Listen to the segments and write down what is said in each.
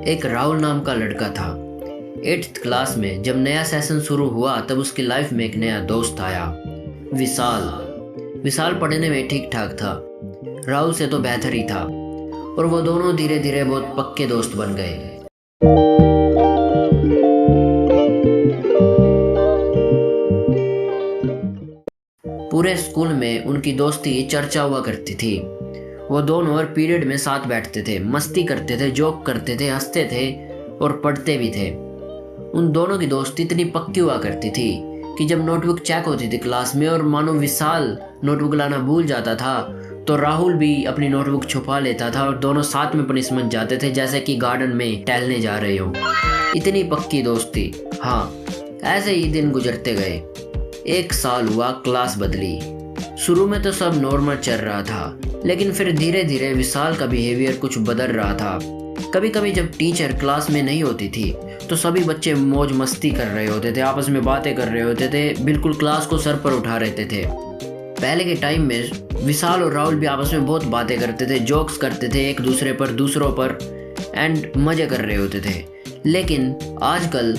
एक राहुल नाम का लड़का था। 8th क्लास में जब नया सेशन शुरू हुआ तब उसकी लाइफ में एक नया दोस्त आया, विशाल। विशाल पढ़ने में ठीक ठाक था, राहुल से तो बेहतर ही था, और वो दोनों धीरे धीरे बहुत पक्के दोस्त बन गए। पूरे स्कूल में उनकी दोस्ती चर्चा हुआ करती थी। वो दोनों हर पीरियड में साथ बैठते थे, मस्ती करते थे, जोक करते थे, हंसते थे और पढ़ते भी थे। उन दोनों की दोस्ती इतनी पक्की हुआ करती थी कि जब नोटबुक चेक होती थी क्लास में और मानो विशाल नोटबुक लाना भूल जाता था तो राहुल भी अपनी नोटबुक छुपा लेता था और दोनों साथ में पनिशमेंट जाते थे, जैसे कि गार्डन में टहलने जा रहे हो। इतनी पक्की दोस्ती। हाँ, ऐसे ही दिन गुजरते गए। 1 साल हुआ, क्लास बदली। शुरू में तो सब नॉर्मल चल रहा था, लेकिन फिर धीरे धीरे विशाल का बिहेवियर कुछ बदल रहा था। कभी कभी जब टीचर क्लास में नहीं होती थी तो सभी बच्चे मौज मस्ती कर रहे होते थे, आपस में बातें कर रहे होते थे, बिल्कुल क्लास को सर पर उठा रहते थे। पहले के टाइम में विशाल और राहुल भी आपस में बहुत बातें करते थे, जोक्स करते थे एक दूसरे पर, दूसरों पर, एंड मजे कर रहे होते थे। लेकिन आजकल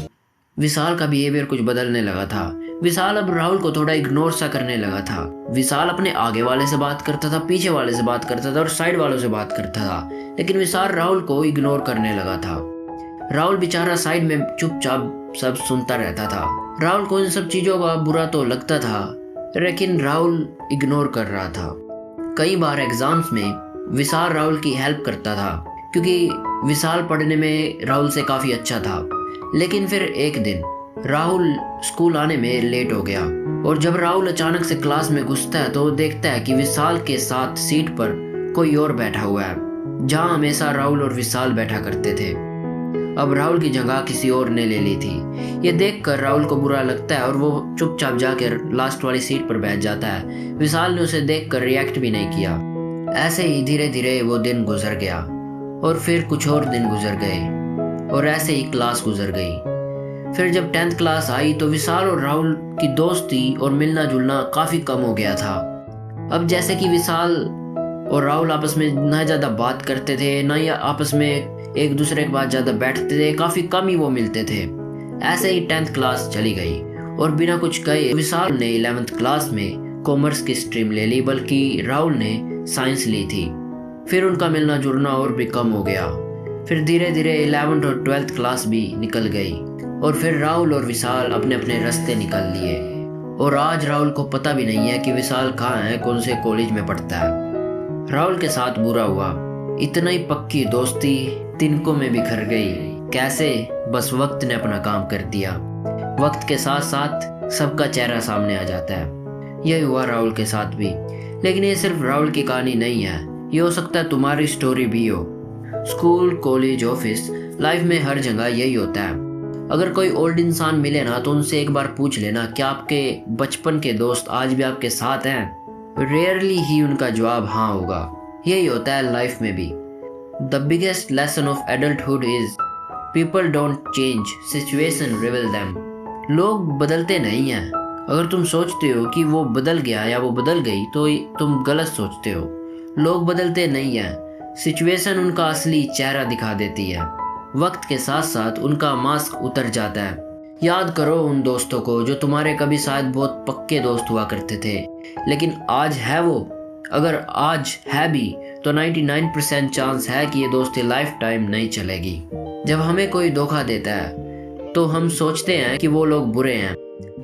विशाल का बिहेवियर कुछ बदलने लगा था। विशाल अब राहुल को थोड़ा इग्नोर सा करने लगा था। विशाल अपने आगे वाले से बात करता था, पीछे वाले से बात करता था और साइड वालों से बात करता था, लेकिन विशाल राहुल को इग्नोर करने लगा था। राहुल बेचारा साइड में चुपचाप सब सुनता रहता था। राहुल को इन सब चीजों का बुरा तो लगता था, लेकिन राहुल इग्नोर कर रहा था। कई बार एग्जाम्स में विशाल राहुल की हेल्प करता था, क्योंकि विशाल पढ़ने में राहुल से काफी अच्छा था। लेकिन फिर एक दिन राहुल स्कूल आने में लेट हो गया, और जब राहुल अचानक से क्लास में घुसता है तो देखता है कि विशाल के साथ सीट पर कोई और बैठा हुआ है, जहां हमेशा राहुल और विशाल बैठा करते थे। अब राहुल की जगह किसी और ने ले ली थी। ये देखकर राहुल को बुरा लगता है और वो चुपचाप जाकर लास्ट वाली सीट पर बैठ जाता है। विशाल ने उसे देखकर रिएक्ट भी नहीं किया। ऐसे ही धीरे धीरे वो दिन गुजर गया, और फिर कुछ और दिन गुजर गए, और ऐसे ही क्लास गुजर गई। फिर जब 10th क्लास आई तो विशाल और राहुल की दोस्ती और मिलना जुलना काफी कम हो गया था। अब जैसे कि विशाल और राहुल आपस में ना ज्यादा बात करते थे, ना ही आपस में एक दूसरे के बाद ज्यादा बैठते थे, काफी कम ही वो मिलते थे। ऐसे ही 10th क्लास चली गई, और बिना कुछ कहे विशाल ने 11th क्लास में कॉमर्स की स्ट्रीम ले ली, बल्कि राहुल ने साइंस ली थी। फिर उनका मिलना जुलना और भी कम हो गया। फिर धीरे धीरे 11th और 12th क्लास भी निकल गई, और फिर राहुल और विशाल अपने अपने रास्ते निकाल लिए। और आज राहुल को पता भी नहीं है कि विशाल कहाँ है, कौन से कॉलेज में पढ़ता है। राहुल के साथ बुरा हुआ, इतना ही पक्की दोस्ती तिनकों में बिखर गई। कैसे? बस वक्त ने अपना काम कर दिया। वक्त के साथ साथ सबका चेहरा सामने आ जाता है। यही हुआ राहुल के साथ भी। लेकिन ये सिर्फ राहुल की कहानी नहीं है, ये हो सकता है तुम्हारी स्टोरी भी हो। स्कूल, कॉलेज, ऑफिस, लाइफ में हर जगह यही होता है। अगर कोई ओल्ड इंसान मिले ना तो उनसे एक बार पूछ लेना क्या आपके बचपन के दोस्त आज भी आपके साथ हैं। रेयरली ही उनका जवाब हाँ होगा। यही होता है लाइफ में भी। The biggest lesson of adulthood is people don't change, situation reveal them. लोग बदलते नहीं हैं। अगर तुम सोचते हो कि वो बदल गया या वो बदल गई तो तुम गलत सोचते हो। लोग बदलते नहीं हैं, सिचुएशन उनका असली चेहरा दिखा देती है। वक्त के साथ साथ उनका मास्क उतर जाता है। याद करो उन दोस्तों को जो तुम्हारे कभी शायद बहुत पक्के दोस्त हुआ करते थे, लेकिन आज है वो? अगर आज है भी तो 99% चांस है कि ये दोस्ती लाइफ टाइम नहीं चलेगी। जब हमें कोई धोखा देता है तो हम सोचते हैं कि वो लोग बुरे हैं।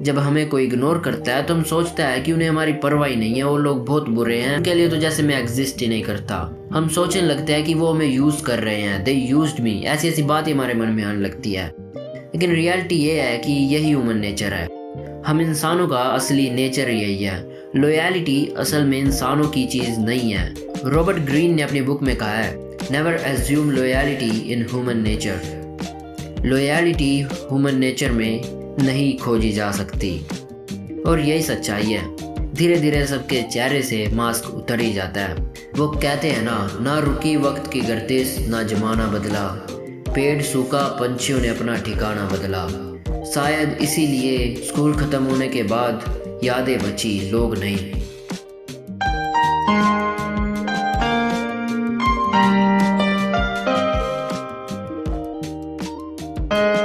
जब हमें कोई इग्नोर करता है तो हम सोचता है कि उन्हें हमारी परवाह ही नहीं है, वो लोग बहुत बुरे हैं, उनके लिए तो जैसे मैं एग्जिस्ट ही नहीं करता। हम सोचने लगते हैं कि वो हमें यूज कर रहे हैं, दे यूज्ड मी, ऐसी ऐसी बातें हमारे मन में आने लगती है। लेकिन रियलिटी ये है कि यही ह्यूमन नेचर है। हम इंसानों का असली नेचर यही है। लॉयल्टी असल में इंसानों की चीज नहीं है। रॉबर्ट ग्रीन ने अपनी बुक में कहा है, never assume loyalty in human nature. Loyalty human nature में नहीं खोजी जा सकती, और यही सच्चाई है। धीरे धीरे सबके चेहरे से मास्क उतर ही जाता है। वो कहते हैं ना रुकी वक्त की गर्दिश, ना जमाना बदला, पेड़ सूखा, पंछियों ने अपना ठिकाना बदला। शायद इसीलिए स्कूल खत्म होने के बाद यादें बची, लोग नहीं। है।